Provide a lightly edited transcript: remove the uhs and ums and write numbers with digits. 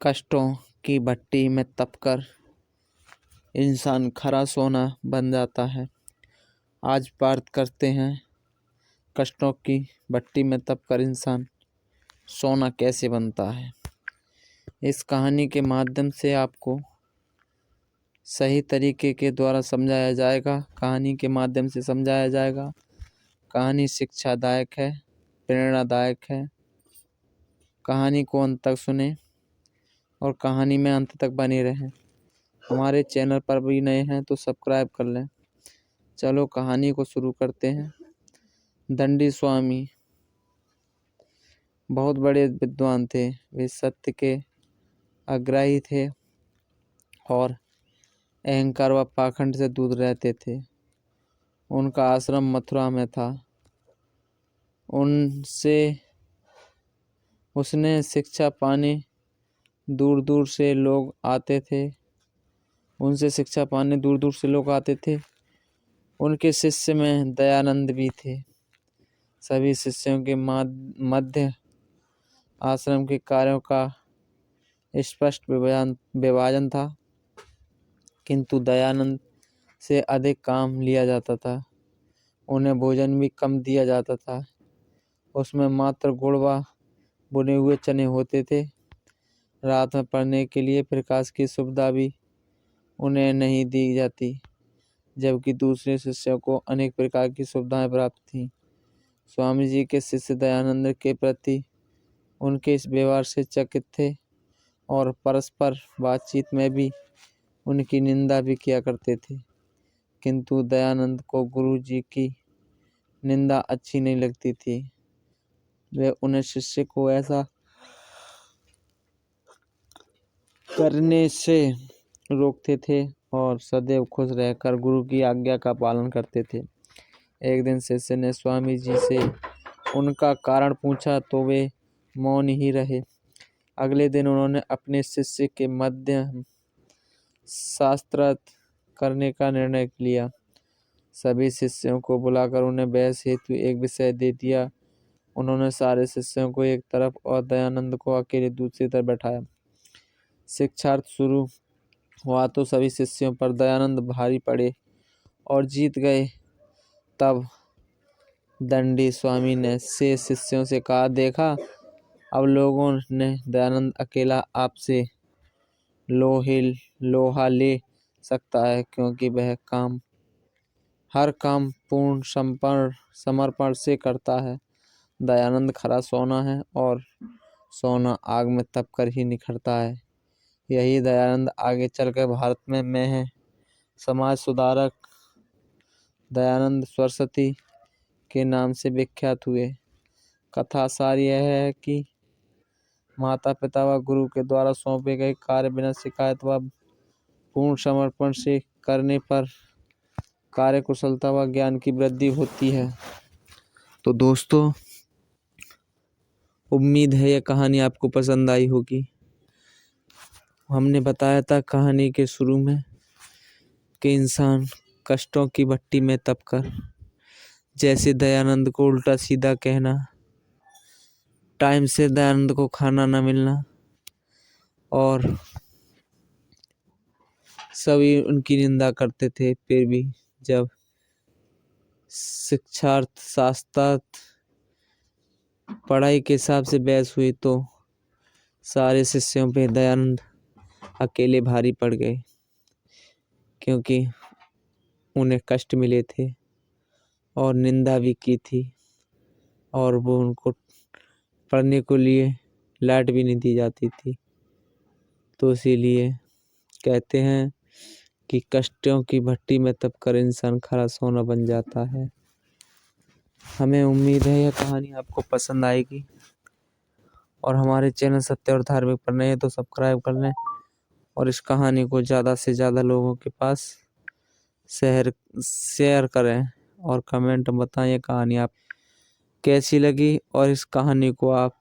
कष्टों की भट्टी में तपकर इंसान खरा सोना बन जाता है। आज बात करते हैं कष्टों की भट्टी में तपकर इंसान सोना कैसे बनता है। इस कहानी के माध्यम से आपको सही तरीके के द्वारा समझाया जाएगा। कहानी के माध्यम से समझाया जाएगा। कहानी शिक्षादायक है, प्रेरणादायक है। कहानी को अंत तक सुने और कहानी में अंत तक बने रहें। हमारे चैनल पर भी नए हैं तो सब्सक्राइब कर लें। चलो कहानी को शुरू करते हैं। दंडी स्वामी बहुत बड़े विद्वान थे। वे सत्य के आग्रही थे और अहंकार व पाखंड से दूर रहते थे। उनका आश्रम मथुरा में था। उसने शिक्षा पाने दूर दूर से लोग आते थे। उनके शिष्य में दयानंद भी थे। सभी शिष्यों के मध्य आश्रम के कार्यों का स्पष्ट विभाजन था, किंतु दयानंद से अधिक काम लिया जाता था। उन्हें भोजन भी कम दिया जाता था। उसमें मात्र गुड़ व बुने हुए चने होते थे। रात में पढ़ने के लिए प्रकाश की सुविधा भी उन्हें नहीं दी जाती, जबकि दूसरे शिष्यों को अनेक प्रकार की सुविधाएं प्राप्त थीं। स्वामी जी के शिष्य दयानंद के प्रति उनके इस व्यवहार से चकित थे और परस्पर बातचीत में भी उनकी निंदा भी किया करते थे। किंतु दयानंद को गुरु जी की निंदा अच्छी नहीं लगती थी। वे उन्हें शिष्य को ऐसा करने से रोकते थे और सदैव खुश रहकर गुरु की आज्ञा का पालन करते थे। एक दिन शिष्य ने स्वामी जी से उनका कारण पूछा तो वे मौन ही रहे। अगले दिन उन्होंने अपने शिष्य के मध्य शास्त्रार्थ करने का निर्णय लिया। सभी शिष्यों को बुलाकर उन्हें बहस हेतु एक विषय दे दिया। उन्होंने सारे शिष्यों को एक तरफ और दयानंद को अकेले दूसरी तरफ बैठाया। शिक्षार्थ शुरू हुआ तो सभी शिष्यों पर दयानंद भारी पड़े और जीत गए। तब दंडी स्वामी ने शेष शिष्यों से कहा, देखा, अब लोगों ने दयानंद अकेला आपसे लोहा ले सकता है, क्योंकि वह हर काम पूर्ण समर्पण से करता है। दयानंद खरा सोना है और सोना आग में तपकर ही निखरता है। यही दयानंद आगे चलकर भारत में है। समाज सुधारक दयानंद सरस्वती के नाम से विख्यात हुए। कथा सार यह है कि माता पिता व गुरु के द्वारा सौंपे गए कार्य बिना शिकायत व पूर्ण समर्पण से करने पर कार्य कुशलता व ज्ञान की वृद्धि होती है। तो दोस्तों, उम्मीद है यह कहानी आपको पसंद आई होगी। हमने बताया था कहानी के शुरू में कि इंसान कष्टों की भट्टी में तपकर, जैसे दयानंद को उल्टा सीधा कहना, टाइम से दयानंद को खाना न मिलना और सभी उनकी निंदा करते थे, फिर भी जब शिक्षार्थ शास्त्रार्थ पढ़ाई के हिसाब से बहस हुई तो सारे शिष्यों पे दयानंद अकेले भारी पड़ गए, क्योंकि उन्हें कष्ट मिले थे और निंदा भी की थी और वो उनको पढ़ने के लिए लाइट भी नहीं दी जाती थी। तो इसीलिए कहते हैं कि कष्टों की भट्टी में तपकर इंसान खरा सोना बन जाता है। हमें उम्मीद है यह कहानी आपको पसंद आएगी और हमारे चैनल सत्य और धार्मिक पर नए हैं तो सब्सक्राइब कर लें और इस कहानी को ज़्यादा से ज़्यादा लोगों के पास शेयर करें और कमेंट में बताएं ये कहानी आप कैसी लगी और इस कहानी को आप